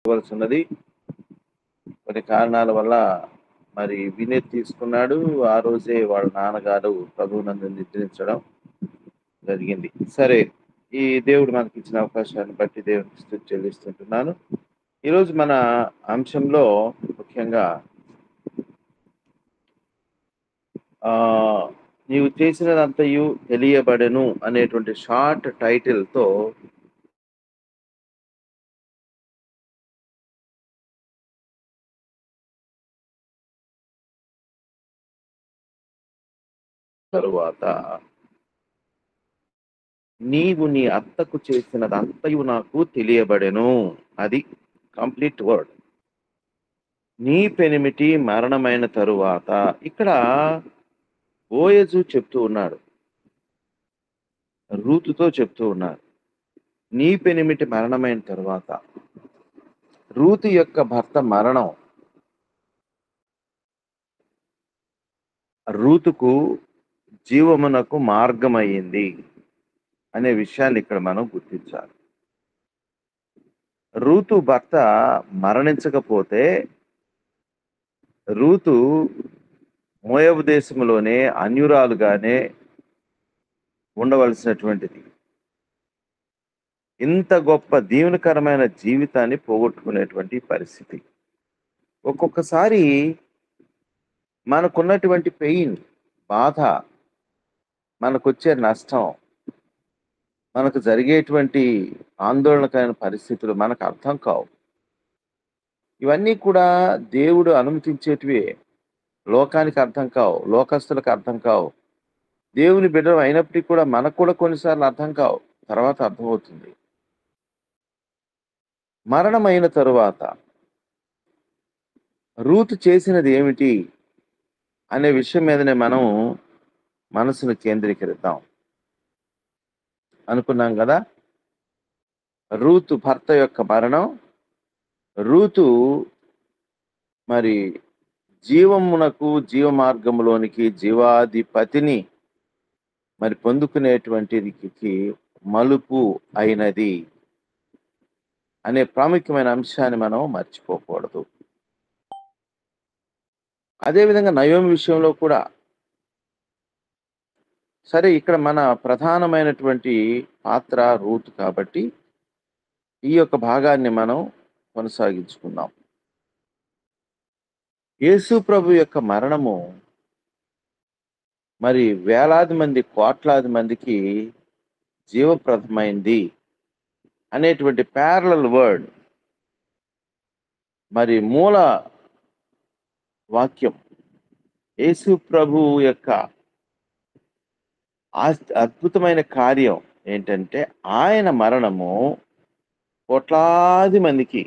ఇవ్వాల్సి ఉన్నది. కొన్ని కారణాల వల్ల మరి వినతి తీసుకున్నాడు. ఆ రోజే వాళ్ళ నాన్నగారు ప్రభువునందు నిద్రించడం జరిగింది. సరే, ఈ దేవుడు మనకిచ్చిన అవకాశాన్ని బట్టి దేవునికి స్తుతి చెల్లిస్తుంటున్నాను. ఈరోజు మన అంశంలో ముఖ్యంగా నీవు చేసినదంతయు తెలియబడెను అనేటువంటి షార్ట్ టైటిల్‌తో తరువాత నీవు నీ అత్తకు చేసినదంతయు నాకు తెలియబడెను. అది కంప్లీట్ వర్డ్. నీ పెనిమిటి మరణమైన తరువాత ఇక్కడ బోయజు చెప్తూ ఉన్నాడు. రూతుతో చెప్తూ ఉన్నాడు. నీ పెనిమిటి మరణమైన తరువాత రూతు యొక్క భర్త మరణం రూతుకు జీవమునకు మార్గమయ్యింది అనే విషయాన్ని ఇక్కడ మనం గుర్తించాలి. రూతు భర్త మరణించకపోతే రూతు మోయాబు దేశంలోనే అన్యురాలుగానే ఉండవలసినటువంటిది. ఇంత గొప్ప దీవెనకరమైన జీవితాన్ని పోగొట్టుకునేటువంటి పరిస్థితి. ఒక్కొక్కసారి మనకున్నటువంటి పెయిన్, బాధ, మనకొచ్చే నష్టం, మనకు జరిగేటువంటి ఆందోళనకరమైన పరిస్థితులు మనకు అర్థం కావు. ఇవన్నీ కూడా దేవుడు అనుమతించేటివే. లోకానికి అర్థం కావు, లోకస్తులకు అర్థం కావు. దేవుని బిడ్డలం అయినప్పటికీ కూడా మనకు కూడా కొన్నిసార్లు అర్థం కావు. తర్వాత అర్థమవుతుంది. మరణమైన తరువాత రూతు చేసినది ఏమిటి అనే విషయం మీదనే మనం మనసును కేంద్రీకరిద్దాం అనుకున్నాం కదా. రూతు భర్త యొక్క మరణం, రూతు మరి జీవమునకు జీవ మార్గములోనికి జీవాధిపతిని మరి పొందుకునేటువంటికి మలుపు అయినది అనే ప్రాముఖ్యమైన అంశాన్ని మనం మర్చిపోకూడదు. అదేవిధంగా నయోమి విషయంలో కూడా సరే, ఇక్కడ మన ప్రధానమైనటువంటి పాత్ర రూతు కాబట్టి ఈ యొక్క భాగాన్ని మనం కొనసాగించుకుందాం. యేసు ప్రభు యొక్క మరణము మరి వేలాది మంది, కోట్లాది మందికి జీవప్రదమైంది అనేటువంటి ప్యారలల్ వర్డ్, మరి మూల వాక్యం యేసు ప్రభు యొక్క అద్భుతమైన కార్యం ఏంటంటే ఆయన మరణము కోట్లాది మందికి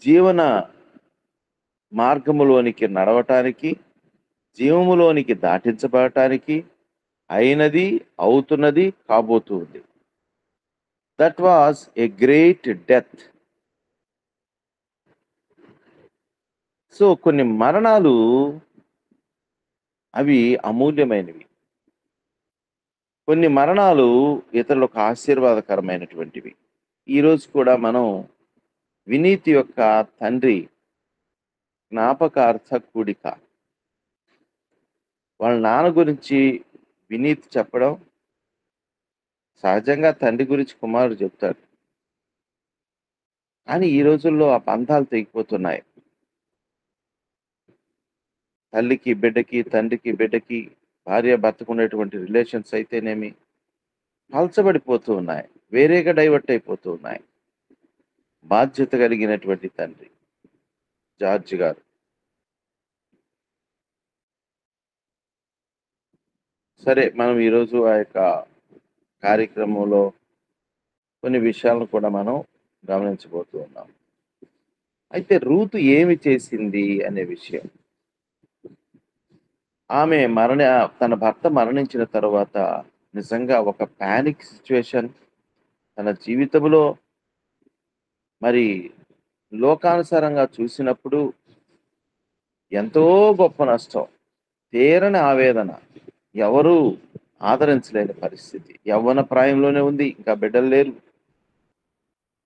జీవన మార్గములోనికి నడవటానికి, జీవములోనికి దాటించబడటానికి అయినది, అవుతున్నది, కాబోతుంది. That was a great death. So కొన్ని మరణాలు అవి అమూల్యమైనవి. కొన్ని మరణాలు ఇతరులకు ఆశీర్వాదకరమైనటువంటివి. ఈరోజు కూడా మనం వినీతి యొక్క తండ్రి జ్ఞాపకార్థ కూడిక, వాళ్ళ నాన్న గురించి వినీతి చెప్పడం, సహజంగా తండ్రి గురించి కుమారుడు చెప్తాడు. కానీ ఈ రోజుల్లో ఆ బంధాలు తెగిపోతున్నాయి. తల్లికి బిడ్డకి, తండ్రికి బిడ్డకి, భార్య భర్తకు ఉండేటువంటి రిలేషన్స్ అయితేనేమి పలచబడిపోతూ ఉన్నాయి, వేరేగా డైవర్ట్ అయిపోతూ ఉన్నాయి. బాధ్యత కలిగినటువంటి తండ్రి జార్జ్ గారు సరే, మనం ఈరోజు ఆ యొక్క కార్యక్రమంలో కొన్ని విషయాలను కూడా మనం గమనించబోతూ ఉన్నాం. అయితే రూతు ఏమి చేసింది అనే విషయం, ఆమె తన భర్త మరణించిన తర్వాత నిజంగా ఒక పానిక్ సిచ్యువేషన్ తన జీవితంలో, మరి లోకానుసారంగా చూసినప్పుడు ఎంతో గొప్ప నష్టం, తీరని ఆవేదన, ఎవరు ఆదరించలేని పరిస్థితి. యవ్వన ప్రాయంలోనే ఉంది, ఇంకా బిడ్డలు లేరు,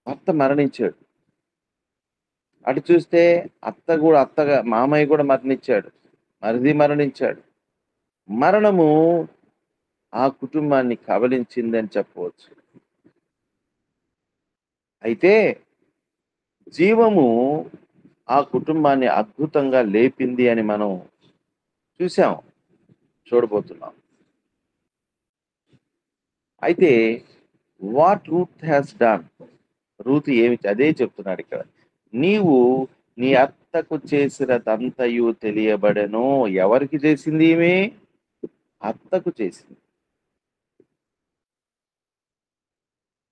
భర్త మరణించాడు. అటు చూస్తే మామయ్య కూడా మరణించాడు. మరిది మరణించాడు. మరణము ఆ కుటుంబాన్ని కబళించిందని చెప్పవచ్చు. అయితే జీవము ఆ కుటుంబాన్ని అద్భుతంగా లేపింది అని మనం చూసాం. చూడబోతున్నాం. అయితే what Ruth has done, Ruth అదే చెప్తున్నాడు ఇక్కడ. నీవు నీ అత్తకు చేసినదంతయు తెలియబడెను. ఎవరికి చేసింది ఈమె? అత్తకు చేసింది.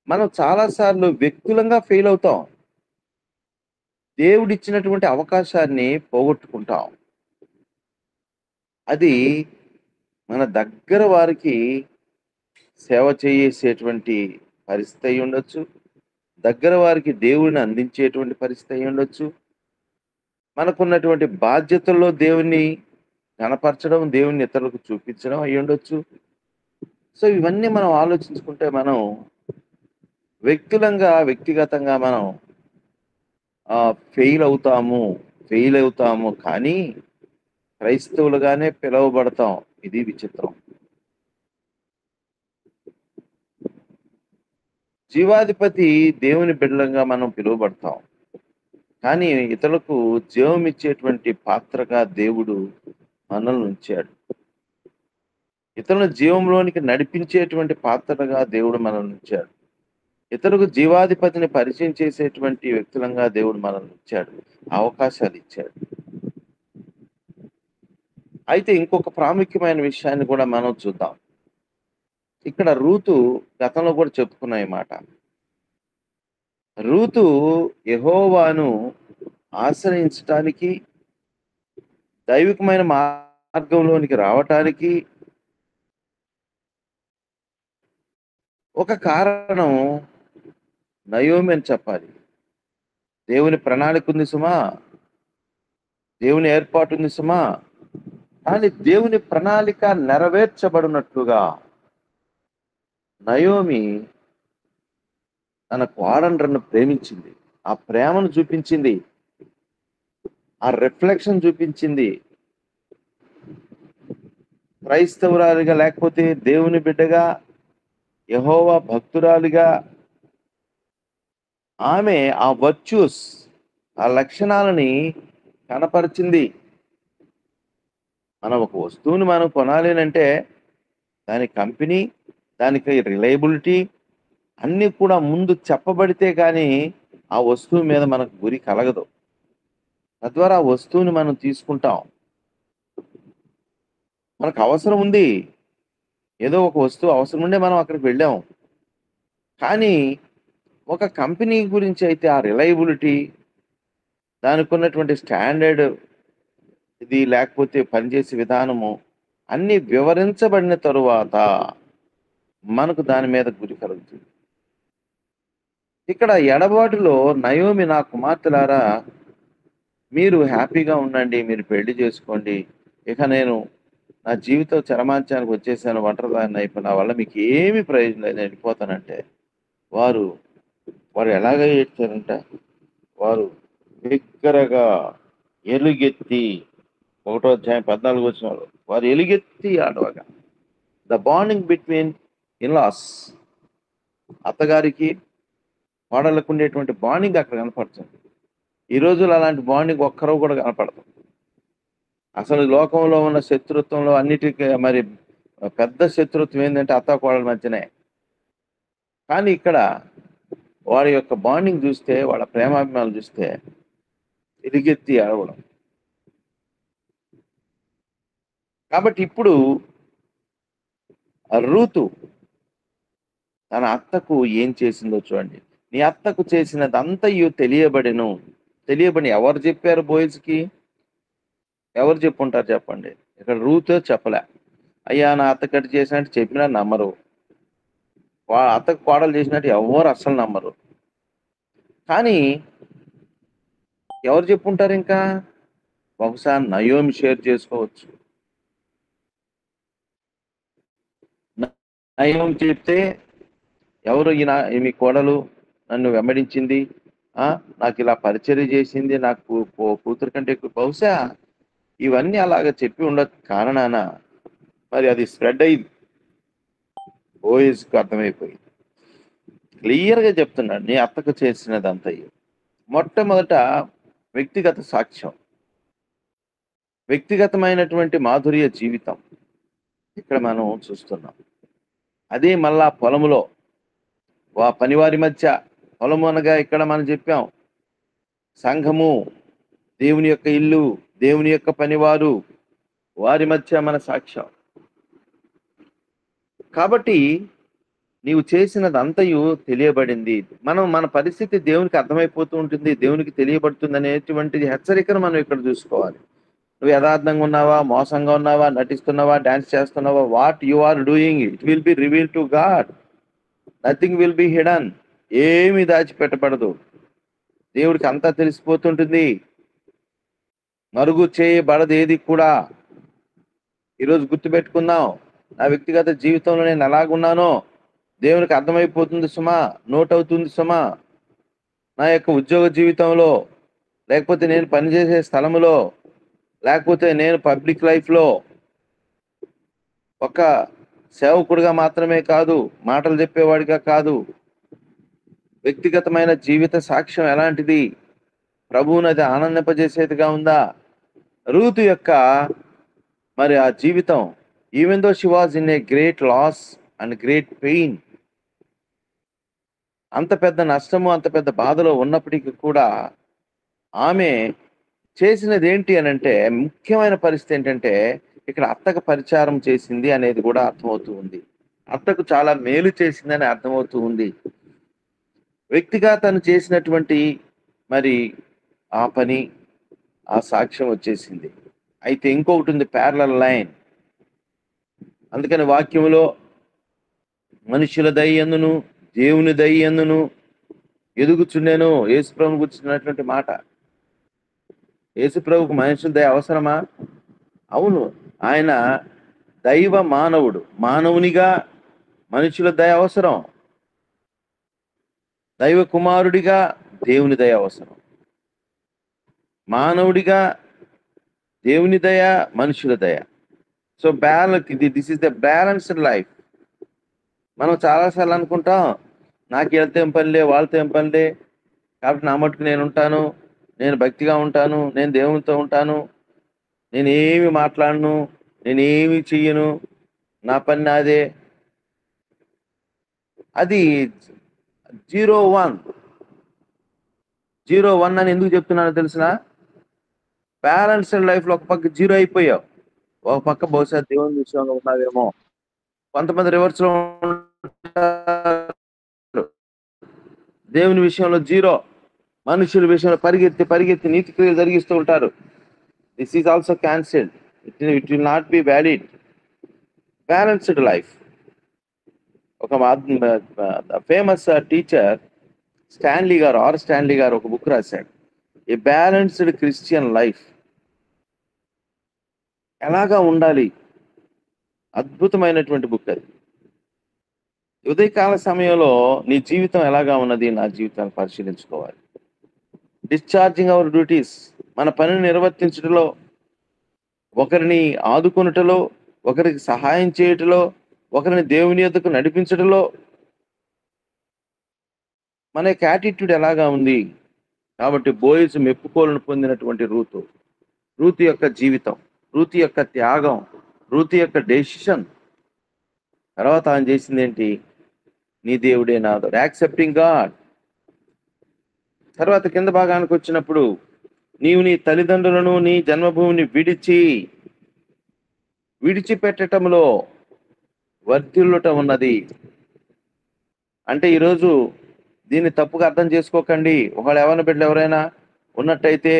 మనం చాలా సార్లు వ్యక్తులంగా ఫెయిల్ అవుతాం. దేవుడిచ్చినటువంటి అవకాశాన్ని పోగొట్టుకుంటాం. అది మన దగ్గర వారికి సేవ చేసేటువంటి పరిస్థితి అయి ఉండొచ్చు. దగ్గర వారికి దేవుడిని అందించేటువంటి పరిస్థితి అయి ఉండొచ్చు. మనకున్నటువంటి బాధ్యతల్లో దేవుణ్ణి కనపరచడం, దేవుణ్ణి ఇతరులకు చూపించడం అయి ఉండొచ్చు. సో ఇవన్నీ మనం ఆలోచించుకుంటే మనం వ్యక్తిగతంగా మనం ఫెయిల్ అవుతాము కానీ క్రైస్తవులుగానే పిలువబడతాం. ఇది విచిత్రం. జీవాధిపతి దేవుని బిడ్డలంగా మనం పిలువబడతాం. కానీ ఇతరులకు జీవం ఇచ్చేటువంటి పాత్రగా దేవుడు మనల్ని ఉంచాడు. ఇతరుల జీవంలోనికి నడిపించేటువంటి పాత్రగా దేవుడు మనల్ని ఉంచాడు. ఇతరులకు జీవాధిపతిని పరిచయం చేసేటువంటి వ్యక్తులంగా దేవుడు మనల్ని ఉంచాడు. అవకాశాలు ఇచ్చాడు. అయితే ఇంకొక ప్రాముఖ్యమైన విషయాన్ని కూడా మనం చూద్దాం. ఇక్కడ రూతు గతంలో కూడా చెప్పుకున్న ఈ మాట. రూతు యెహోవాను ఆశ్రయించటానికి, దైవికమైన మార్గంలోనికి రావటానికి ఒక కారణం నయోమి అని చెప్పాలి. దేవుని ప్రణాళిక ఉంది సుమా, దేవుని ఏర్పాటు ఉంది సుమా. కానీ దేవుని ప్రణాళిక నెరవేర్చబడినట్లుగా నయోమి తన కోడలను ప్రేమించింది. ఆ ప్రేమను చూపించింది. ఆ రిఫ్లెక్షన్ చూపించింది. క్రైస్తవురాలిగా లేకపోతే దేవుని బిడ్డగా, యెహోవా భక్తురాలిగా ఆమె ఆ వర్చ్యూస్, ఆ లక్షణాలని కనపరిచింది. మనం ఒక వస్తువుని మనం కొనాలి అంటే దాని కంపెనీ, దానికి రిలయబిలిటీ అన్నీ కూడా ముందు చెప్పబడితే కానీ ఆ వస్తువు మీద మనకు గురి కలగదు. తద్వారా ఆ వస్తువుని మనం తీసుకుంటాం. మనకు అవసరం ఉంది. ఏదో ఒక వస్తువు అవసరం ఉండే మనం అక్కడికి వెళ్ళాం. కానీ ఒక కంపెనీ గురించి అయితే ఆ రిలయబిలిటీ, దానికున్నటువంటి స్టాండర్డ్ ఇది లేకపోతే పనిచేసే విధానము అన్నీ వివరించబడిన తరువాత మనకు దాని మీద గురి కలుగుతుంది. ఇక్కడ ఎడబాటులో నయోమి, నా కుమార్తెలారా మీరు హ్యాపీగా ఉండండి, మీరు పెళ్లి చేసుకోండి. ఇక నేను నా జీవితం చరమాంచానికి వచ్చేసాను, ఒంటరిదాన్ని అయిపోయి నా వల్ల మీకు ఏమి ప్రయోజనం లేదు, నేను వెళ్ళిపోతానంటే వారు ఎలాగ ఏడ్చారంట, వారు బిగ్గరగా ఎలుగెత్తి 1వ అధ్యాయం 14 వచనంలో వారు ఎలుగెత్తి ఆడవగా. ద బాండింగ్ బిట్వీన్ ఇన్లాస్, అత్తగారికి కోడళ్ళకు ఉండేటువంటి బాండింగ్ అక్కడ కనపడుతుంది. ఈ రోజుల్లో అలాంటి బాండింగ్ ఒక్కరూ కూడా కనపడదు. అసలు లోకంలో ఉన్న శత్రుత్వంలో అన్నిటికీ మరి పెద్ద శత్రుత్వం ఏంటంటే అత్త కోడల మధ్యనే. కానీ ఇక్కడ వారి యొక్క బాండింగ్ చూస్తే, వాళ్ళ ప్రేమాభిమానాలు చూస్తే ఎలుగెత్తి ఆడవడం. కాబట్టి ఇప్పుడు రూతు తన అత్తకు ఏం చేసిందో చూడండి. నీ అత్తకు చేసినదంతయు తెలియబడి ఎవరు చెప్పారు బోయజ్కి? ఎవరు చెప్పుంటారు చెప్పండి? ఇక్కడ రూతే చెప్పలే. అయ్యా నా అత్త కట్టి చేసినట్టు చెప్పినా నమ్మరు. అత్తకు కోడలు చేసినట్టు ఎవరు అస్సలు నమ్మరు. కానీ ఎవరు చెప్పుంటారు ఇంకా? బహుశా నయోమి షేర్ చేసుకోవచ్చు. నయోమి చెప్తే ఎవరు మీ కోడలు నన్ను వెంబడించింది, నాకు ఇలా పరిచర్య చేసింది, నాకు కూతురు కంటే ఎక్కువ, బహుశా ఇవన్నీ అలాగ చెప్పి ఉండక కారణాన మరి అది స్ప్రెడ్ అయింది. బోయస్కు అర్థమైపోయింది. క్లియర్గా చెప్తున్నాడు, నీ అత్తకు చేసినదంతయు. మొట్టమొదట వ్యక్తిగత సాక్ష్యం, వ్యక్తిగతమైనటువంటి మాధుర్య జీవితం ఇక్కడ మనం చూస్తున్నాం. అదే మళ్ళా పొలములో పనివారి మధ్య, పొలము అనగా ఇక్కడ మనం చెప్పాం సంఘము, దేవుని యొక్క ఇల్లు, దేవుని యొక్క పనివారు, వారి మధ్య మన సాక్ష్యం. కాబట్టి నీవు చేసినదంతయు తెలియబడింది. మన పరిస్థితి దేవునికి అర్థమైపోతూ ఉంటుంది, దేవునికి తెలియబడుతుంది అనేటువంటి హెచ్చరికను మనం ఇక్కడ చూసుకోవాలి. నువ్వు యథార్థంగా ఉన్నావా, మోసంగా ఉన్నావా, నటిస్తున్నావా, డాన్స్ చేస్తున్నావా, what you are doing it will be reveal to God. Nothing will be hidden. ఏమి దాచిపెట్టబడదు, దేవుడికి అంతా తెలిసిపోతుంటుంది. మరుగు చేయబడదు ఏది కూడా. ఈరోజు గుర్తుపెట్టుకుందాం, నా వ్యక్తిగత జీవితంలో నేను ఎలాగున్నానో దేవునికి అర్థమైపోతుంది సుమా, నోట్ అవుతుంది సుమా. నా యొక్క ఉద్యోగ జీవితంలో, లేకపోతే నేను పనిచేసే స్థలములో, లేకపోతే నేను పబ్లిక్ లైఫ్లో ఒక సేవకుడిగా మాత్రమే కాదు, మాటలు చెప్పేవాడిగా కాదు, వ్యక్తిగతమైన జీవిత సాక్ష్యం ఎలాంటిది, ప్రభువుని అది ఆనందింపజేసేదిగా ఉందా? రూతు యొక్క మరి ఆ జీవితం, even though she was in a great loss and great pain, అంత పెద్ద నష్టము, అంత పెద్ద బాధలో ఉన్నప్పటికీ కూడా ఆమె చేసినది ఏంటి అని అంటే, ముఖ్యమైన పరిస్థితి ఏంటంటే ఇక్కడ అత్తకు పరిచారం చేసింది అనేది కూడా అర్థమవుతూ ఉంది. అత్తకు చాలా మేలు చేసిందని అర్థమవుతూ ఉంది. వ్యక్తిగా తను చేసినటువంటి మరి ఆ పని, ఆ సాక్ష్యం వచ్చేసింది. అయితే ఇంకొకటి ఉంది, ప్యారలల్ లైన్. అందుకని వాక్యములో మనుషుల దయ్యందును దేవుని దయ్యందును ఎదుగుచుండెను, యేసుప్రభు గుర్చినటువంటి మాట. యేసుప్రభుకు మనుషుల దయ అవసరమా? అవును, ఆయన దైవ మానవుడు, మానవునిగా మనుషుల దయ అవసరం. దైవ కుమారుడిగా దేవుని దయ అవసరం. మానవుడిగా దేవుని దయ, మనుషుల దయ. So this is the balanced life. మనం చాలాసార్లు అనుకుంటాం, నాకు వీళ్ళతో ఏం పనిలే, వాళ్ళతో ఏం పనిలే, కాబట్టి నా మటుకు నేను ఉంటాను, నేను భక్తిగా ఉంటాను, నేను దేవునితో ఉంటాను, నేను ఏమి మాట్లాడను, నేను ఏమి చెయ్యను, నా పని నాదే. అది 0-1 అని ఎందుకు చెప్తున్నానో తెలిసిన? బ్యాలెన్స్డ్ లైఫ్లో ఒక పక్క 0 అయిపోయావు, ఒక పక్క బహుశా దేవుని విషయంలో ఉన్నావేమో. కొంతమంది రివర్స్లో దేవుని విషయంలో 0, మనుషుల విషయంలో పరిగెత్తి నీతి క్రియలు జరిగిస్తూ ఉంటారు. This is also cancelled. It will not be valid. Balanced life. ఒక ఫేమస్ టీచర్ స్టాన్లీ గారు ఒక బుక్ రాశాడు, ఏ బ్యాలెన్స్డ్ క్రిస్టియన్ లైఫ్. ఎలాగా ఉండాలి, అద్భుతమైనటువంటి బుక్ అది. ఉదయకాల సమయంలో నీ జీవితం ఎలాగా ఉన్నది, నా జీవితాన్ని పరిశీలించుకోవాలి. డిశ్చార్జింగ్ అవర్ డ్యూటీస్, మన పనిని నిర్వర్తించడంలో, ఒకరిని ఆదుకొనుటలో, ఒకరికి సహాయం చేయటంలో, ఒకరిని దేవుని యొద్దకు నడిపించడంలో మన యొక్క యాటిట్యూడ్ ఎలాగా ఉంది. కాబట్టి బోయజు మెప్పుకోలను పొందినటువంటి రూతు యొక్క జీవితం, రూతు యొక్క త్యాగం, రూతు యొక్క డెసిషన్. తర్వాత ఆయన చేసింది ఏంటి? నీ దేవుడే నాదు, యాక్సెప్టింగ్ గాడ్. తర్వాత కింద భాగానికి వచ్చినప్పుడు, నీవు నీ తల్లిదండ్రులను, నీ జన్మభూమిని విడిచిపెట్టడంలో వర్ధిల్లుట ఉన్నది. అంటే ఈరోజు దీన్ని తప్పుగా అర్థం చేసుకోకండి. ఒకవేళ ఎవరిని బిడ్డలు ఎవరైనా ఉన్నట్టయితే,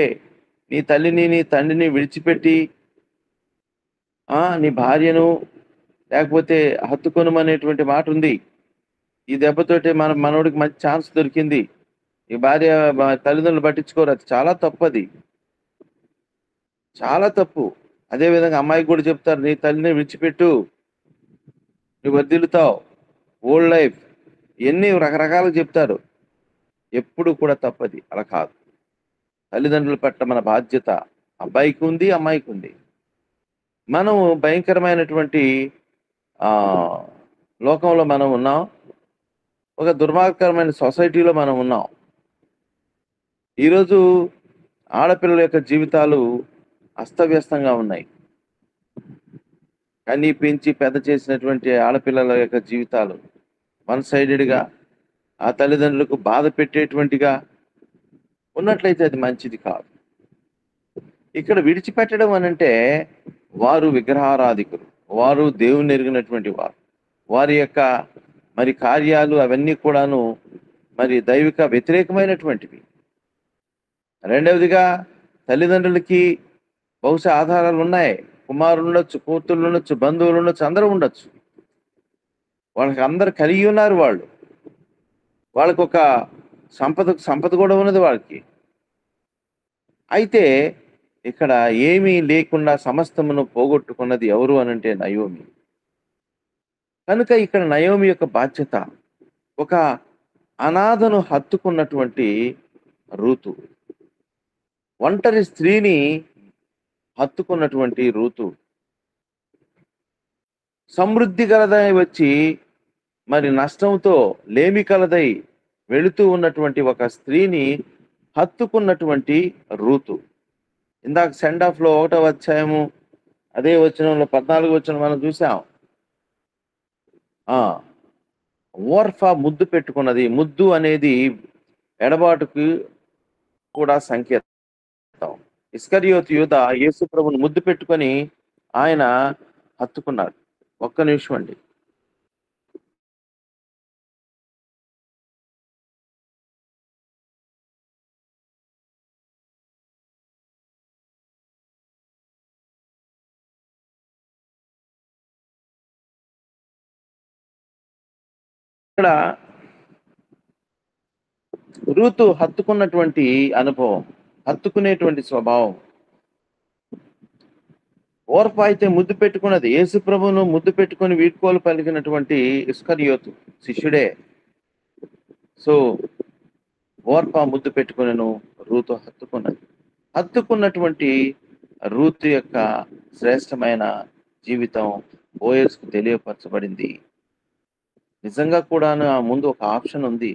నీ తల్లిని నీ తండ్రిని విడిచిపెట్టి నీ భార్యను లేకపోతే హత్తుకొనమనేటువంటి మాట ఉంది. ఈ దెబ్బతోటి మనోడికి మంచి ఛాన్స్ దొరికింది, ఈ భార్య తల్లిదండ్రులు పట్టించుకోరు. అది చాలా తప్పు, అది చాలా తప్పు. అదేవిధంగా అమ్మాయికి కూడా చెప్తారు, నీ తల్లిని విడిచిపెట్టు, నువ్వు వర్ధిల్లుతావు, ఓల్డ్ లైఫ్, ఇవన్నీ రకరకాలుగా చెప్తారు. ఎప్పుడు కూడా తప్పది. అలా కాదు. తల్లిదండ్రుల పట్ల మన బాధ్యత అబ్బాయికి ఉంది, అమ్మాయికి ఉంది. మనం భయంకరమైనటువంటి ఆహ్, లోకంలో మనం ఉన్నాం. ఒక దుర్మార్గకరమైన సొసైటీలో మనం ఉన్నాం. ఈరోజు ఆడపిల్లల యొక్క జీవితాలు అస్తవ్యస్తంగా ఉన్నాయి. కని పెంచి పెద్ద చేసినటువంటి ఆడపిల్లల యొక్క జీవితాలు వన్ సైడెడ్‌గా ఆ తల్లిదండ్రులకు బాధ పెట్టేటువంటిగా ఉన్నట్లయితే అది మంచిది కాదు. ఇక్కడ విడిచిపెట్టడం అనంటే వారు విగ్రహారాధికులు. వారు దేవుణ్ణి ఎరిగినటువంటి వారు. వారి యొక్క మరి కార్యాలు అవన్నీ కూడాను మరి దైవిక వ్యతిరేకమైనటువంటివి. రెండవదిగా తల్లిదండ్రులకి బహుశా ఆధారాలున్నాయి. కుమారులుండొచ్చు, కూతుర్లుండొచ్చు, బంధువులుండొచ్చు, అందరూ ఉండొచ్చు. వాళ్ళకి అందరూ కలిగి ఉన్నారు వాళ్ళు. వాళ్ళకొక సంపద కూడా ఉన్నది వాళ్ళకి. అయితే ఇక్కడ ఏమీ లేకుండా సమస్తమును పోగొట్టుకున్నది ఎవరు అనంటే నయోమి. కనుక ఇక్కడ నయోమి యొక్క బాధ్యత ఒక అనాథను హత్తుకున్నటువంటి రూతు. ఒంటరి స్త్రీని హత్తుకున్నటువంటి రూతు. సమృద్ధి గలదై వచ్చి మరి నష్టంతో లేమి కలదై వెళుతూ ఉన్నటువంటి ఒక స్త్రీని హత్తుకున్నటువంటి రూతు. ఇందాక సెండ్ ఆఫ్ లో 1వ అధ్యాయము అదే వచనంలో 14 వచనం మనం చూసాం. ఆ ఓర్ఫా ముద్దు పెట్టుకున్నది. ముద్దు అనేది ఎడబాటుకు కూడా సంకేతం. ఇస్కరియోతు యూద యేసు ప్రభువును ముద్దు పెట్టుకొని ఆయన హత్తుకున్నాడు. ఒక్క నిమిషం అండి. ఇక్కడ రూతు హత్తుకున్నటువంటి అనుభవం, హత్తుకునేటువంటి స్వభావం. ఓర్ప అయితే ముద్దు పెట్టుకున్నది. యేసు ప్రభువును ముద్దు పెట్టుకొని వీడ్కోలు పలికినటువంటి ఇస్కరియోతు శిష్యుడే. సో ఓర్ప ముద్దు పెట్టుకునను, రూతు హత్తుకున్నది. హత్తుకున్నటువంటి రూతు యొక్క శ్రేష్టమైన జీవితం బోయస్కు తెలియపరచబడింది. నిజంగా కూడాను ఆ ముందు ఒక ఆప్షన్ ఉంది.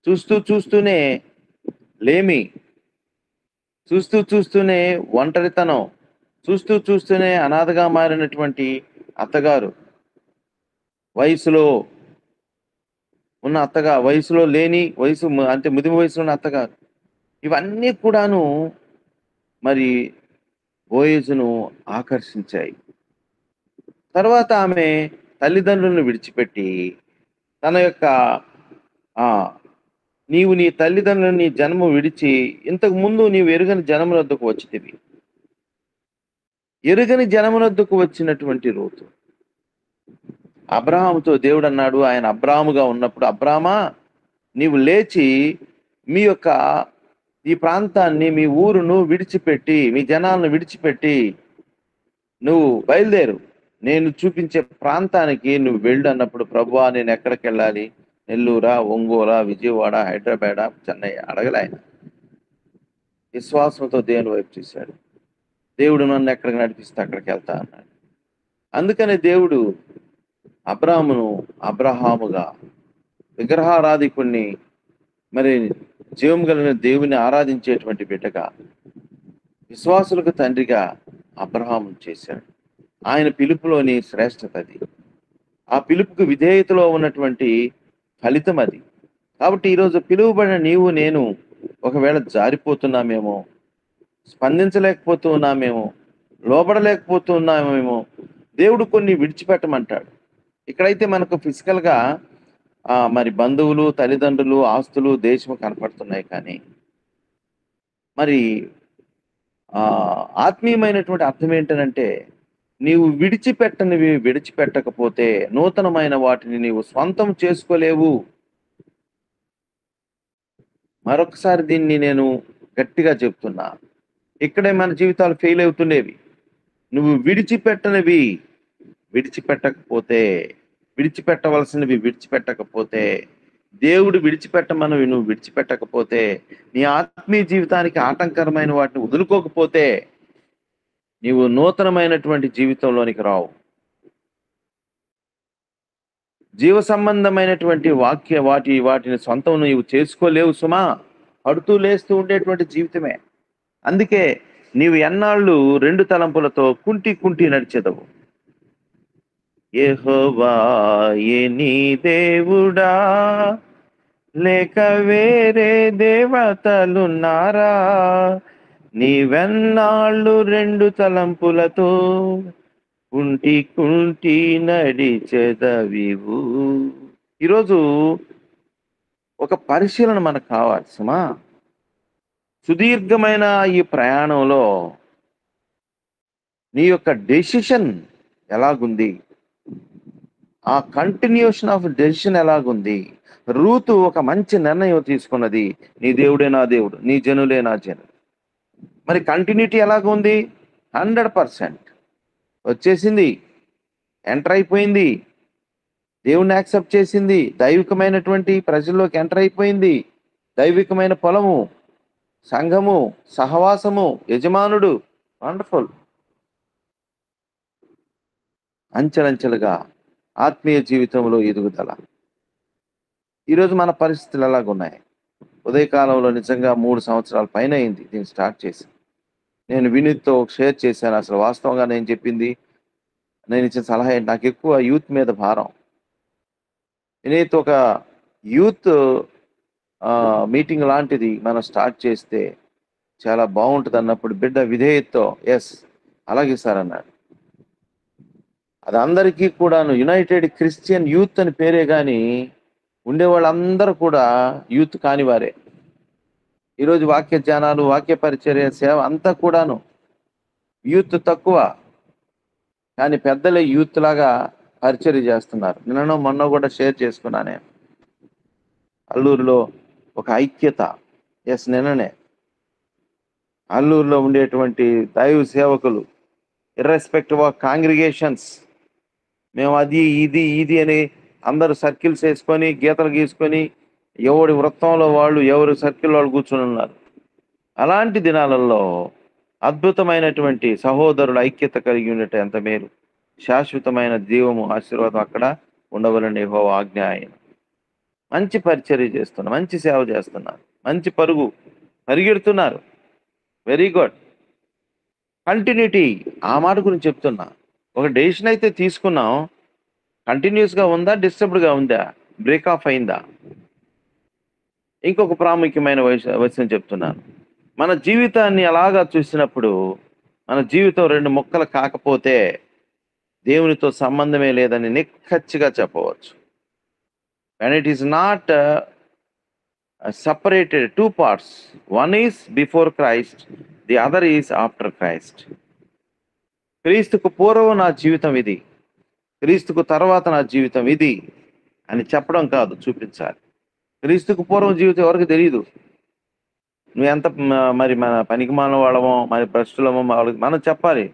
చూస్తూనే లేమి, చూస్తూనే ఒంటరితనం, చూస్తూనే అనాథగా మారినటువంటి అత్తగారు, వయసులో ఉన్న వయసులో లేని అంటే ముదిమి వయసులో ఉన్న అత్తగారు, ఇవన్నీ కూడాను మరి బోయజును ఆకర్షించాయి. తర్వాత ఆమె తల్లిదండ్రులను విడిచిపెట్టి తన యొక్క ఆ నీవు నీ తల్లిదండ్రులను నీ జన్మ విడిచి ఇంతకు ముందు నీవు ఎరుగని జనమునొద్దకు వచ్చితివి. ఎరుగని జనమునొద్దకు వచ్చినటువంటి రూతు. అబ్రహాముతో దేవుడు అన్నాడు, ఆయన అబ్రాముగా ఉన్నప్పుడు, అబ్రామా నీవు లేచి మీ యొక్క ఈ ప్రాంతాన్ని, మీ ఊరును విడిచిపెట్టి, మీ జనాలను విడిచిపెట్టి నువ్వు బయలుదేరు, నేను చూపించే ప్రాంతానికి నువ్వు వెళ్ళు అన్నప్పుడు, ప్రభువా నేను ఎక్కడికి వెళ్ళాలి? నెల్లూరా, ఒంగోలా, విజయవాడ, హైదరాబాద్, చెన్నై అడగలే ఆయన. విశ్వాసంతో దేవుని వైపు చూశాడు. దేవుడు నన్ను ఎక్కడికి నడిపిస్తే అక్కడికి వెళ్తా అన్నాడు. అందుకని దేవుడు అబ్రహాముగా విగ్రహారాధికుణ్ణి, మరి జీవం కలిగిన దేవుని ఆరాధించేటువంటి బిడ్డగా, విశ్వాసులకు తండ్రిగా అబ్రహాము చేశాడు. ఆయన పిలుపులోని శ్రేష్టత అది. ఆ పిలుపుకు విధేయతలో ఉన్నటువంటి ఫలితం అది. కాబట్టి ఈరోజు పిలువబడిన నీవు నేను ఒకవేళ జారిపోతున్నామేమో, స్పందించలేకపోతున్నామేమో, లోబడలేకపోతున్నామేమో, దేవుడు కొన్ని విడిచిపెట్టమంటాడు. ఇక్కడైతే మనకు ఫిజికల్గా మరి బంధువులు, తల్లిదండ్రులు, ఆస్తులు, దేశము కనపడుతున్నాయి. కానీ మరి ఆత్మీయమైనటువంటి అర్థం ఏంటనంటే, నీవు విడిచిపెట్టకపోతే నూతనమైన వాటిని నీవు స్వంతం చేసుకోలేవు. మరొకసారి దీన్ని నేను గట్టిగా చెప్తున్నా. ఇక్కడే మన జీవితాలు ఫెయిల్ అవుతుండేవి. నువ్వు విడిచిపెట్టవలసినవి విడిచిపెట్టకపోతే దేవుడు విడిచిపెట్టమని నువ్వు విడిచిపెట్టకపోతే, నీ ఆత్మీయ జీవితానికి ఆటంకరమైన వాటిని వదులుకోకపోతే, నీవు నూతనమైనటువంటి జీవితంలోనికి రావు. జీవ సంబంధమైనటువంటి వాటిని సొంతం నీవు చేసుకోలేవు సుమా. పడుతూ లేస్తూ ఉండేటువంటి జీవితమే. అందుకే నీవు ఎన్నాళ్ళు 2 తలంపులతో కుంటి నడిచెదవు. యెహోవాయే నీ దేవుడా, లేక వేరే దేవతలున్నారా? నీవెన్నాళ్ళు 2 తలంపులతో కుంటి నడిచెదవివు. ఈరోజు ఒక పరిశీలన మనకు కావాలి సుమా. సుదీర్ఘమైన ఈ ప్రయాణంలో నీ యొక్క డెసిషన్ ఎలాగుంది? ఆ కంటిన్యూషన్ ఆఫ్ డెసిషన్ ఎలాగుంది? రూతు ఒక మంచి నిర్ణయం తీసుకున్నది. నీ దేవుడే నా దేవుడు, నీ జనులే నా జనులు. మరి కంటిన్యూటీ ఎలాగుంది? 100% వచ్చేసింది, ఎంటర్ అయిపోయింది, దేవుణ్ణి యాక్సెప్ట్ చేసింది, దైవికమైనటువంటి ప్రజల్లోకి ఎంటర్ అయిపోయింది. దైవికమైన పొలము, సంఘము, సహవాసము, యజమానుడు. వండర్ఫుల్. అంచెలంచెలుగా ఆత్మీయ జీవితంలో ఎదుగుదల. ఈరోజు మన పరిస్థితులు ఎలాగున్నాయి? ఉదయకాలంలో నిజంగా 3 సంవత్సరాల పైన అయింది దీన్ని స్టార్ట్ చేసి. నేను వినీత్తో షేర్ చేశాను. అసలు వాస్తవంగా నేను చెప్పింది, నేను ఇచ్చిన సలహా ఏంటి, నాకు ఎక్కువ యూత్ మీద భారం. వినీత్ ఒక యూత్ మీటింగ్ లాంటిది మనం స్టార్ట్ చేస్తే చాలా బాగుంటుంది అన్నప్పుడు బిడ్డ విధేయతతో ఎస్ అలాగే సార్ అన్నాడు. అది అందరికీ కూడాను యునైటెడ్ క్రిస్టియన్ యూత్ అని పేరే కానీ ఉండే వాళ్ళందరూ కూడా యూత్ కానివారే. ఈరోజు వాక్య ధ్యానాలు, వాక్య పరిచర్య, సేవ అంతా కూడాను యూత్ తక్కువ, కానీ పెద్దలే యూత్ లాగా పరిచర్య చేస్తున్నారు. నిన్న మొన్న కూడా షేర్ చేసుకున్నా నేను. అల్లూరులో ఒక ఐక్యత. ఎస్, నిన్ననే అల్లూరులో ఉండేటువంటి దైవ సేవకులు ఇర్రెస్పెక్టివ్ ఆఫ్ కాంగ్రిగేషన్స్, మేము అది ఇది అని అందరూ సర్కిల్స్ వేసుకొని గీతలు గీసుకొని ఎవడి వృత్తంలో వాళ్ళు, ఎవరి సర్కిల్ వాళ్ళు కూర్చొని ఉన్నారు. అలాంటి దినాలలో అద్భుతమైనటువంటి సహోదరుల ఐక్యత కలిగి ఉండటం ఎంత మేలు. శాశ్వతమైన జీవము, ఆశీర్వాదం అక్కడ ఉండవలని యెహోవా ఆజ్ఞ. ఆయన మంచి పరిచర్య చేస్తున్నారు, మంచి సేవ చేస్తున్నారు, మంచి పరిగెడుతున్నారు. Very good. కంటిన్యూటీ, ఆ మాట గురించి చెప్తున్నా. ఒక డెసిషన్ అయితే తీసుకున్నాం, కంటిన్యూస్గా ఉందా, డిస్టర్బ్డ్గా ఉందా, బ్రేక్ ఆఫ్ అయిందా? ఇంకొక ప్రాముఖ్యమైన విషయం చెప్తున్నాను. మన జీవితాన్ని అలాగా చూసినప్పుడు మన జీవితం 2 ముక్కలు కాకపోతే దేవునితో సంబంధమే లేదని నిక్కచ్చిగా చెప్పవచ్చు. And it is not separated 2 parts. One is before Christ, the other is after Christ. క్రీస్తుకు పూర్వం నా జీవితం ఇది, క్రీస్తుకు తర్వాత నా జీవితం ఇది అని చెప్పడం కాదు, చూపించాలి. క్రీస్తుకు పూర్వం జీవితం ఎవరికి తెలియదు. నువ్వెంత మరి మన పనికిమాలిన వాళ్ళమో, మరి భ్రష్టులమో మనం చెప్పాలి.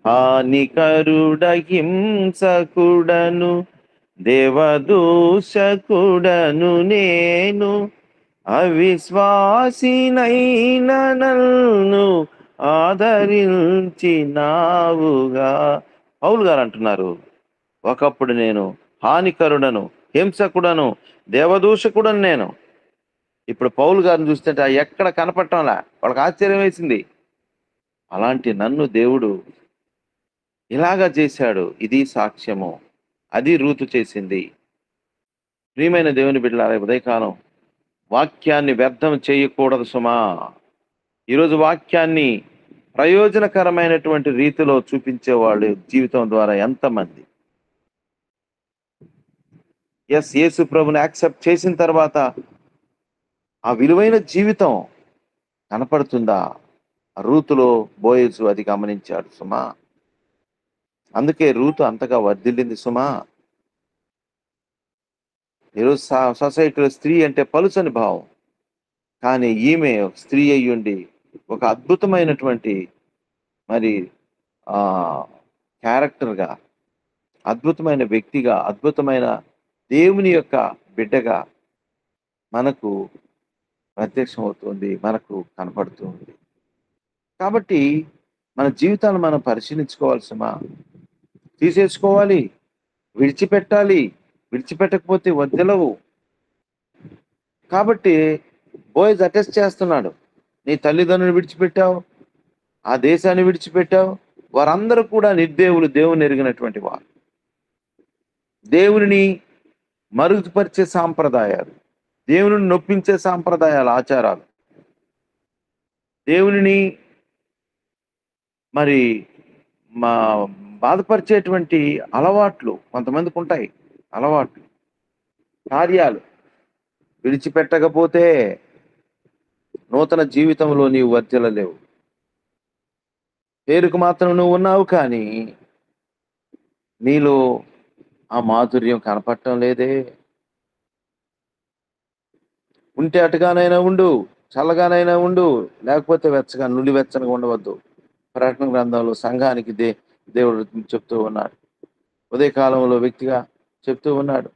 హానికరుడ హింసకుడను దేవదూషకుడను నేను, అవిశ్వాసినైన నన్ను ఆదరించినావుగా. పౌలు గారు అంటున్నారు, ఒకప్పుడు నేను హానికరుడను, హింసకుడను, దేవదూషకుడను నేను. ఇప్పుడు పౌలు గారిని చూస్తుంటే ఎక్కడ కనపడటంలా, వాళ్ళకి ఆశ్చర్యం వేసింది. అలాంటి నన్ను దేవుడు ఇలాగా చేశాడు. ఇది సాక్ష్యము, అది రూతు చేసింది. ప్రియమైన దేవుని బిడ్డలారా, ఉదయకాలం వాక్యాన్ని వ్యర్థం చేయకూడదు సుమా. ఈరోజు వాక్యాన్ని ప్రయోజనకరమైనటువంటి రీతిలో చూపించేవాళ్ళు జీవితం ద్వారా ఎంతమంది? ఎస్, యేసు ప్రభుని యాక్సెప్ట్ చేసిన తర్వాత ఆ విలువైన జీవితం కనపడుతుందా? రూతులో బోయజు అది గమనించాడు సుమా. అందుకే రూతు అంతగా వర్ధిల్లింది సుమా. ఈరోజు సొసైటీలో స్త్రీ అంటే పలుచని భావం, కానీ ఈమె స్త్రీ అయ్యుండి ఒక అద్భుతమైనటువంటి మరి క్యారెక్టర్గా, అద్భుతమైన వ్యక్తిగా, అద్భుతమైన దేవుని యొక్క బిడ్డగా మనకు ప్రత్యక్షం అవుతుంది, మనకు కనపడుతుంది. కాబట్టి మన జీవితాన్ని మనం పరిశీలించుకోవాల్సిమా, తీసేసుకోవాలి, విడిచిపెట్టాలి. విడిచిపెట్టకపోతే వర్ధిల్లవు. కాబట్టి బోయజ్ అటెస్ట్ చేస్తున్నాడు. నీ తల్లిదండ్రులను విడిచిపెట్టావు, ఆ దేశాన్ని విడిచిపెట్టావు. వారందరూ కూడా నిర్దేవులు, దేవుని ఎరిగినటువంటి వారు. దేవునిని మరుగుపరిచే సాంప్రదాయాలు, దేవునిని నొప్పించే సాంప్రదాయాలు, ఆచారాలు, దేవునిని మరి మా బాధపరిచేటువంటి అలవాట్లు కొంతమందికి ఉంటాయి. అలవాట్లు, కార్యాలు విడిచిపెట్టకపోతే నూతన జీవితంలో నీవు వర్ధిల్లలేవు. పేరుకు మాత్రం నువ్వు ఉన్నావు, కానీ నీలో ఆ మాధుర్యం కనపడటం లేదే. ఉంటే అటుగానైనా ఉండు, చల్లగానైనా ఉండు, లేకపోతే వెచ్చగా నులివెచ్చగా ఉండవద్దు. ప్రకటన గ్రంథంలో సంఘానికి దేవుడు చెప్తూ ఉన్నాడు. ఉదయకాలంలో వ్యక్తిగా చెప్తూ ఉన్నాడు.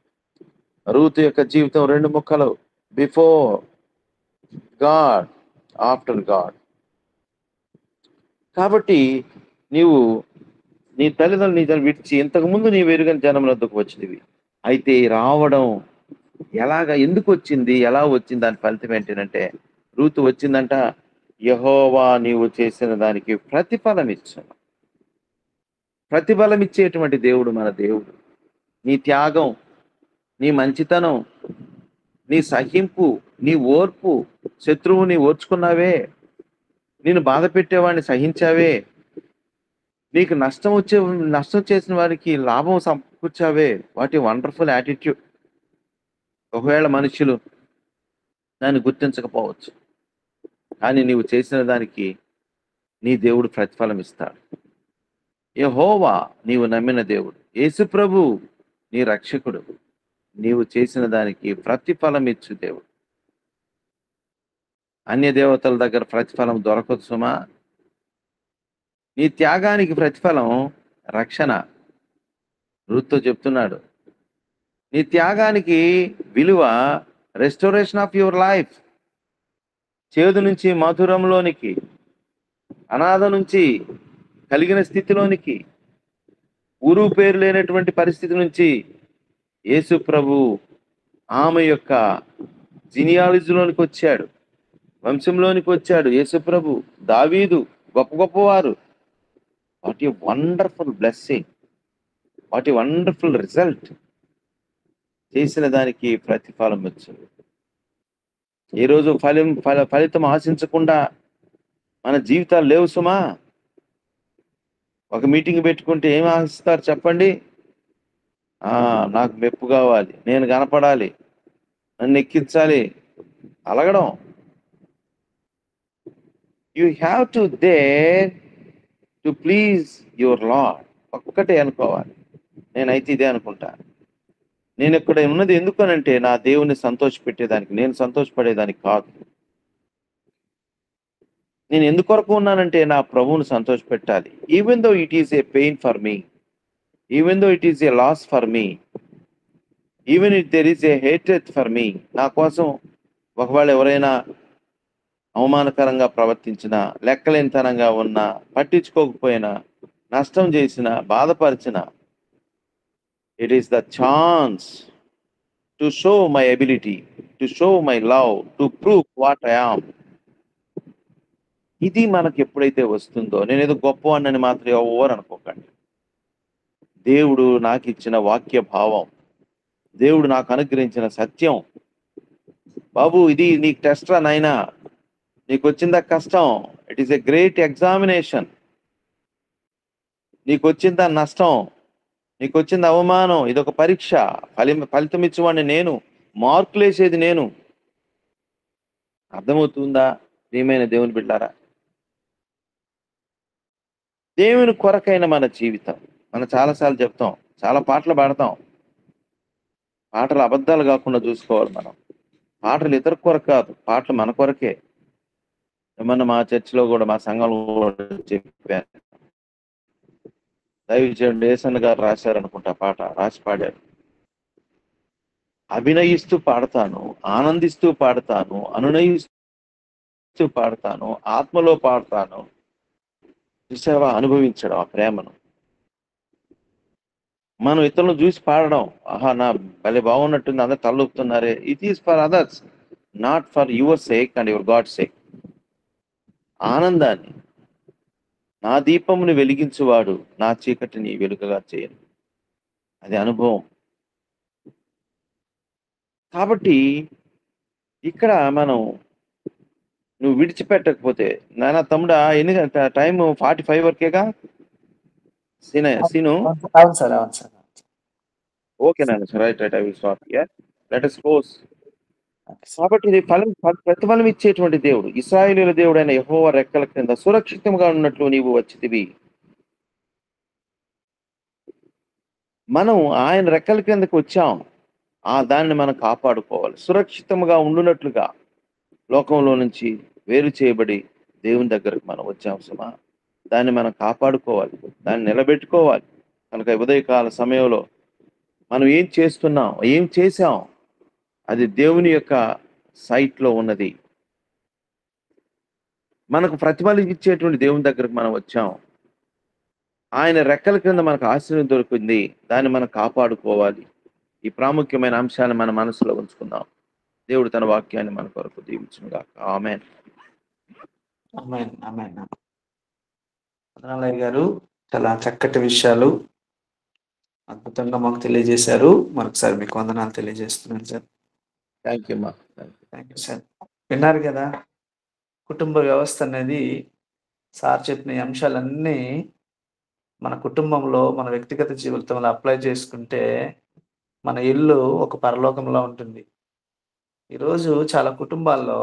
రూతు యొక్క జీవితం 2 ముక్కలు: బిఫోర్ గాడ్, ఆఫ్టర్ గాడ్. కాబట్టి నీవు నీ తల్లిదండ్రులు నీ తల్లి విడిచి ఇంతకుముందు నీ వెరుగని జనం వద్దకు వచ్చినవి. అయితే రావడం ఎందుకు వచ్చింది, ఎలా వచ్చింది, దాని ఫలితం ఏంటంటే, రూతు వచ్చిందంట, యెహోవా నీవు చేసిన దానికి ప్రతిఫలం ఇచ్చాను. ప్రతిఫలం ఇచ్చేటువంటి దేవుడు మన దేవుడు. నీ త్యాగం, నీ మంచితనం, నీ సహింపు, నీ ఓర్పు, శత్రువుని ఓర్చుకున్నావే, నేను బాధ పెట్టేవాడిని సహించావే, నీకు నష్టం చేసిన వారికి లాభం సమకూర్చావే. What a wonderful attitude. ఒకవేళ మనుషులు దాన్ని గుర్తించకపోవచ్చు, కానీ నీవు చేసిన దానికి నీ దేవుడు ప్రతిఫలం ఇస్తాడు. యెహోవా నీవు నమ్మిన దేవుడు, యేసు ప్రభు నీ రక్షకుడు, నీవు చేసిన దానికి ప్రతిఫలం ఇచ్చు దేవుడు. అన్య దేవతల దగ్గర ప్రతిఫలం దొరకదు సుమా. నీ త్యాగానికి ప్రతిఫలం రక్షణ. రూతుతో చెప్తున్నాడు, నీ త్యాగానికి విలువ రెస్టోరేషన్ ఆఫ్ యువర్ లైఫ్. చేదు నుంచి మధురంలోనికి, అనాథ నుంచి కలిగిన స్థితిలోనికి, ఊరు పేరు లేనటువంటి పరిస్థితి నుంచి యేసు ప్రభు ఆమె యొక్క జీనియాలజీలోనికి వచ్చాడు, వంశంలోనికి వచ్చాడు. యేసు ప్రభు, దావీదు, గొప్పవారు. What a wonderful blessing, what a wonderful result. చేసిన దానికి ప్రతిఫలం వచ్చింది. ఏ రోజు ఫలితం ఆశించకుండా మన జీవితాలు లేవు సుమా. ఒక మీటింగ్ పెట్టుకుంటే ఏం ఆశిస్తారు చెప్పండి? నాకు మెప్పు కావాలి, నేను కనపడాలి, నన్ను ఎక్కించాలి, అలగడం. You have to there to please your lord. ఒక్కటే అనుకోవాలి, నేనైతే ఇదే అనుకుంటా. నేను ఇక్కడ ఉన్నది ఎందుకనంటే నా దేవుని సంతోషపెట్టేదానికి, నేను సంతోషపడేదానికి కాదు. నేను ఎందుకొరకు ఉన్నానంటే నా ప్రభువుని సంతోషపెట్టాలి. Even though it is a pain for me, even though it is a loss for me, even it there is a hatred for me. నా కోసం ఒకవేళ ఎవరైనా అవమానకరంగా ప్రవర్తించినా, లెక్కలేనితనంగా ఉన్నా, పట్టించుకోకపోయినా, నష్టం చేసిన, బాధపరిచిన, it is the chance to show my ability, to show my love, to prove what I am. ఇది మనకు ఎప్పుడైతే వస్తుందో, నేనేదో గొప్పవాడిని మాత్రం ఎవరు అనుకోకండి. దేవుడు నాకు ఇచ్చిన వాక్య భావం, దేవుడు నాకు అనుగ్రహించిన సత్యం. బాబు, ఇది నీకు టెస్ట్ రా నాయనా, నీకు వచ్చిందా కష్టం, it is a great examination. నీకు వచ్చిందా నష్టం, నీకు వచ్చింది అవమానం, ఇదొక పరీక్ష. ఫలితం ఇచ్చేవాడిని నేను, మార్కులు వేసేది నేను. అర్థమవుతుందా ప్రియమైన దేవుని బిడ్డారా? దేవుని కొరకైన మన జీవితం. మనం చాలాసార్లు చెప్తాం, చాలా పాటలు పాడతాం. పాటలు అబద్ధాలు కాకుండా చూసుకోవాలి మనం. పాటలు ఇతర కొరకు కాదు, పాటలు మన కొరకే. ఏమన్నా మా చర్చిలో కూడా, మా సంఘంలో కూడా చెప్పాను. దైవజనుడు ఏసన్న గారు రాశారనుకుంటా, పాట రాసి పాడారు. అభినయిస్తూ పాడతాను, ఆనందిస్తూ పాడతాను, అనునయిస్తూ పాడతాను, ఆత్మలో పాడతాను. చూసావా అనుభవించడం ఆ ప్రేమను. మనం ఇతరులను చూసి పాడడం, ఆహా నా భలే బాగున్నట్టుంది, అందరు తలొప్పుతున్నారే. It is for others, not for your sake and your god sake. ఆనందాన్ని, నా దీపమును వెలిగించువాడు నా చీకటిని వెలుగుగా చేయను. అది అనుభవం. కాబట్టి ఇక్కడ మనం నువ్వు విడిచిపెట్టకపోతే, నాన్న తమ్ముడా ఎన్ని టైం 45 వరకేగా సీను. అవును సార్, అవును సార్. ఓకే నాన్న, right I will stop here. Let us close. కాబట్టి ఇది ప్రతిఫలం ఇచ్చేటువంటి దేవుడు. ఇశ్రాయేలీయుల దేవుడైన యెహోవా రెక్కల క్రింద సురక్షితంగా ఉన్నట్లు నీవు వచ్చితివి. మనం ఆయన రెక్కల కిందకి వచ్చాం. దాన్ని మనం కాపాడుకోవాలి. సురక్షితంగా ఉండునట్లుగా లోకంలో నుంచి వేరు చేయబడి దేవుని దగ్గరకు మనం వచ్చాం సుమా. దాన్ని మనం కాపాడుకోవాలి. దాన్ని నిలబెట్టుకోవాలి. కనుక ఉదయకాల సమయంలో మనం ఏం చేస్తున్నాం, ఏం చేశాం, అది దేవుని యొక్క సైట్లో ఉన్నది. మనకు ప్రతిఫలం ఇచ్చేటువంటి దేవుని దగ్గరకు మనం వచ్చాం. ఆయన రెక్కల క్రింద మనకు ఆశ్రయం దొరికింది. దాన్ని మనం కాపాడుకోవాలి. ఈ ప్రాముఖ్యమైన అంశాన్ని మన మనసులో ఉంచుకుందాం. దేవుడు తన వాక్యాన్ని మన కొరకు దీవించునుగాక. ఆమేన్. ఆమేన్, ఆమేన్. వందనాలయ్య గారు, చాలా చక్కటి విషయాలు అద్భుతంగా మాకు తెలియజేశారు. మరొకసారి మీకు వందనాలు తెలియజేస్తున్నాను సార్. థ్యాంక్ యూ మా. Thank you sir. విన్నారు కదా, కుటుంబ వ్యవస్థ అనేది సార్ చెప్పిన ఈ అంశాలన్నీ మన కుటుంబంలో, మన వ్యక్తిగత జీవితంలో అప్లై చేసుకుంటే మన ఇల్లు ఒక పరలోకంలో ఉంటుంది. ఈరోజు చాలా కుటుంబాల్లో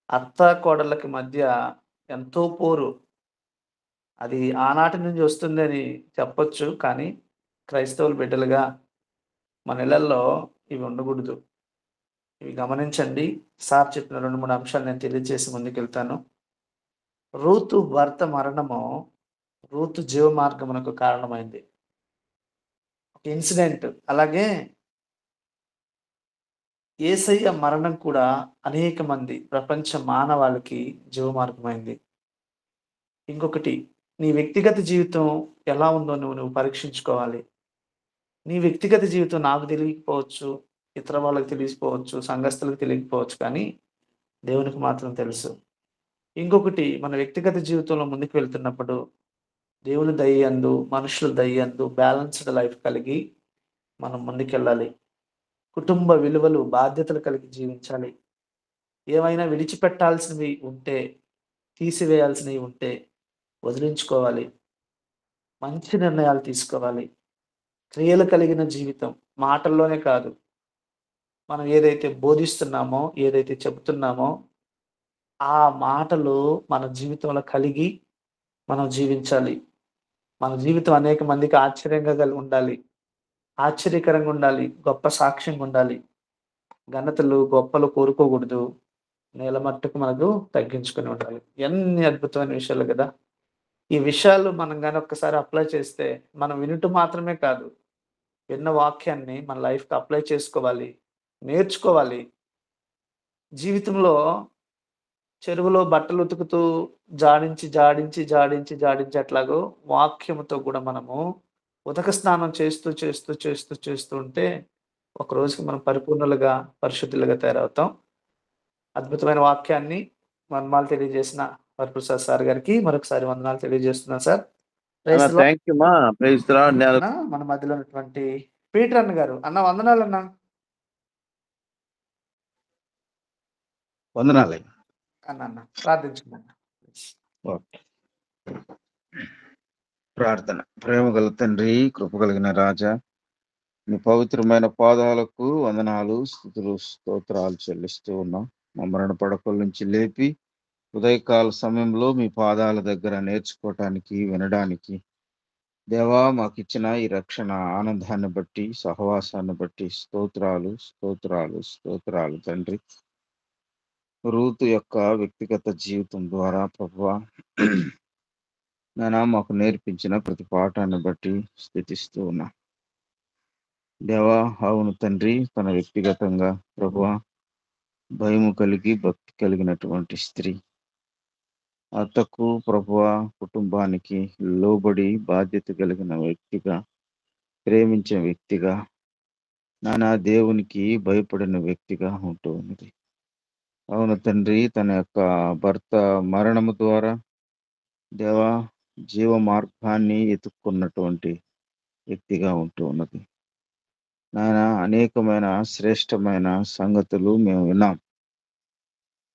అత్త కోడళ్ళకి మధ్య ఎంతో పోరు. అది ఆనాటి నుంచి వస్తుందని చెప్పొచ్చు. కానీ క్రైస్తవుల బిడ్డలుగా మన ఇళ్లల్లో ఇవి ఉండకూడదు. ఇవి గమనించండి. సార్ చెప్పిన 2, 3 అంశాలు నేను తెలియజేసి ముందుకెళ్తాను. రూతు భర్త మరణము రూతు జీవ మార్గమునకు కారణమైంది. ఒక ఇన్సిడెంట్. అలాగే యేసయ్య మరణం కూడా అనేక మంది ప్రపంచ మానవాళికి జీవ మార్గమైంది. ఇంకొకటి, నీ వ్యక్తిగత జీవితం ఎలా ఉందో నువ్వు పరీక్షించుకోవాలి. నీ వ్యక్తిగత జీవితం నాకు తెలియకపోవచ్చు, ఇతర వాళ్ళకి తెలియకపోవచ్చు, సంఘస్థులకు తెలియకపోవచ్చు, కానీ దేవునికి మాత్రం తెలుసు. ఇంకొకటి, మన వ్యక్తిగత జీవితంలో ముందుకు వెళ్తున్నప్పుడు దేవుని దయయందు, మనుషుల దయయందు బ్యాలెన్స్డ్ లైఫ్ కలిగి మనం ముందుకెళ్ళాలి. కుటుంబ విలువలు, బాధ్యతలు కలిగి జీవించాలి. ఏమైనా విడిచిపెట్టాల్సినవి ఉంటే, తీసివేయాల్సినవి ఉంటే వదిలించుకోవాలి. మంచి నిర్ణయాలు తీసుకోవాలి. క్రియలు కలిగిన జీవితం, మాటల్లోనే కాదు. మనం ఏదైతే బోధిస్తున్నామో, ఏదైతే చెబుతున్నామో, ఆ మాటలు మన జీవితంలో కలిగి మనం జీవించాలి. మన జీవితం అనేక మందికి ఆశ్చర్యంగా ఉండాలి. ఆశ్చర్యకరంగా ఉండాలి. గొప్ప సాక్ష్యంగా ఉండాలి. ఘనతలు, గొప్పలు కోరుకోకూడదు. నేల మట్టుకు మనకు తగ్గించుకొని ఉండాలి. ఎన్ని అద్భుతమైన విషయాలు కదా! ఈ విషయాలు మనం గాని ఒక్కసారి అప్లై చేస్తే, మనం వినుట మాత్రమే కాదు, విన్న వాక్యాన్ని మన లైఫ్‌కి అప్లై చేసుకోవాలి. నేర్చుకోవాలి. జీవితంలో చెరువులో బట్టలు ఉతుకుతూ జాడించి ఎట్లాగో వాక్యముతో కూడా మనము ఉదక స్నానం చేస్తూ ఉంటే ఒక రోజుకి మనం పరిపూర్ణులుగా, పరిశుద్ధులుగా తయారవుతాం. అద్భుతమైన వాక్యాన్ని వందనాలు తెలియజేసిన వరప్రసాద్ సార్ గారికి మరొకసారి వందనాలు తెలియజేస్తున్నాను sir. Praise the lord. Thank you మా. Praise the lord. మన మధ్యలో ఉన్నటువంటి పీటర్ అన్న గారు, అన్న వందనాలు అన్న. వందనాలు అన్న ప్రార్థించుకున్నాను. ఓకే. ప్రార్థన. ప్రేమ గల తండ్రి, కృప కలిగిన రాజా, మీ పవిత్రమైన పాదాలకు వందనాలు, స్తుతులు, స్తోత్రాలు చెల్లిస్తూ ఉన్నాం. మా మరణ పడకల నుంచి లేపి ఉదయకాల సమయంలో మీ పాదాల దగ్గర నేర్చుకోవటానికి, వినడానికి దేవా మాకు ఇచ్చిన ఈ రక్షణ ఆనందాన్ని బట్టి, సహవాసాన్ని బట్టి స్తోత్రాలు, స్తోత్రాలు, స్తోత్రాలు తండ్రి. రూతు యొక్క వ్యక్తిగత జీవితం ద్వారా ప్రభువా నాయనా మాకు నేర్పించిన ప్రతి పాఠాన్ని బట్టి స్తుతిస్తూ ఉన్నా. దేవా, అవును తండ్రి, తన వ్యక్తిగతంగా ప్రభువా భయము కలిగి భక్తి కలిగినటువంటి స్త్రీ, అత్తకు ప్రభువా కుటుంబానికి లోబడి బాధ్యత కలిగిన వ్యక్తిగా, ప్రేమించిన వ్యక్తిగా, నానా దేవునికి భయపడిన వ్యక్తిగా ఉంటూ ఉన్నది. అవును తండ్రి, తన యొక్క భర్త మరణము ద్వారా దేవా జీవ మార్గాన్ని ఎత్తుక్కున్నటువంటి వ్యక్తిగా ఉంటూ ఉన్నది. నాయన, అనేకమైన శ్రేష్టమైన సంగతులు మేము విన్నాం.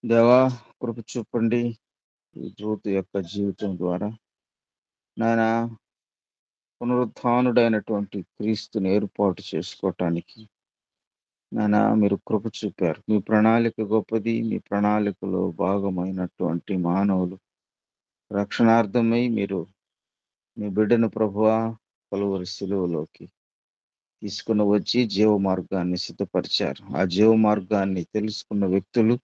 దేవా, కృప చూపండి. ఈ రూతు యొక్క జీవితం ద్వారా నాయన పునరుత్థానుడైనటువంటి క్రీస్తుని ఏర్పాటు చేసుకోవటానికి నాయన మీరు కృప చూపారు. మీ ప్రణాళిక గొప్పది. మీ ప్రణాళికలో భాగమైనటువంటి మానవులు రక్షణార్థమై మీరు మీ బిడ్డను ప్రభువా కలువరి సిలువలోకి తీసుకుని వచ్చి జీవ మార్గాన్ని సిద్ధపరిచారు. ఆ జీవ మార్గాన్ని తెలుసుకున్న వ్యక్తులు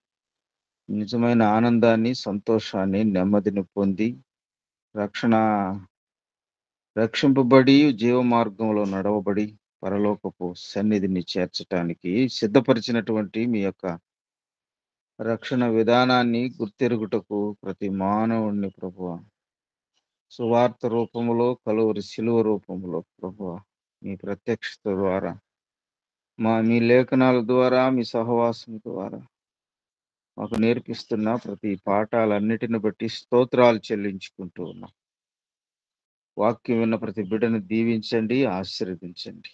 నిజమైన ఆనందాన్ని, సంతోషాన్ని, నెమ్మదిని పొంది రక్షింపబడి జీవ మార్గంలో నడవబడి పరలోకపు సన్నిధిని చేర్చటానికి సిద్ధపరిచినటువంటి మీ యొక్క రక్షణ విధానాన్ని గుర్తెరుగుటకు ప్రతి మానవుణ్ణి ప్రభువా సువార్త రూపములో, కలువరి శిలువ రూపములో ప్రభువా మీ ప్రత్యక్షత ద్వారా, మీ లేఖనాల ద్వారా, మీ సహవాసం ద్వారా మాకు నేర్పిస్తున్న ప్రతి పాఠాలన్నిటిని బట్టి స్తోత్రాలు చెల్లించుకుంటూ ఉన్నాం. వాక్యం విన్న ప్రతి బిడ్డను దీవించండి, ఆశీర్వదించండి.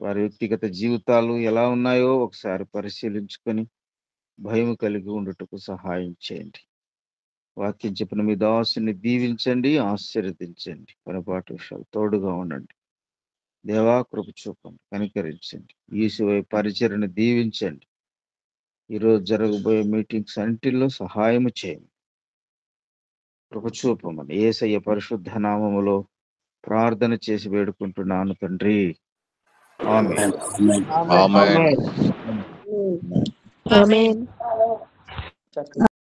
వారి వ్యక్తిగత జీవితాలు ఎలా ఉన్నాయో ఒకసారి పరిశీలించుకొని భయం కలిగి ఉండుటకు సహాయం చేయండి. వాక్యం చెప్పిన మీ దాసుని దీవించండి, ఆశీర్వదించండి. పనిపాటు విషయాలు తోడుగా ఉండండి. దేవా, కృప చూపండి, కనికరించండి. యేసువై పరిచర్ని దీవించండి. ఈరోజు జరగబోయే మీటింగ్స్ అన్నిటిలో సహాయము చేయండి. కృప చూపమని యేసయ్య పరిశుద్ధ నామములో ప్రార్థన చేసి వేడుకుంటున్నాను తండ్రి. ఆమేన్. ఆమేన్. Amen. చక్కగా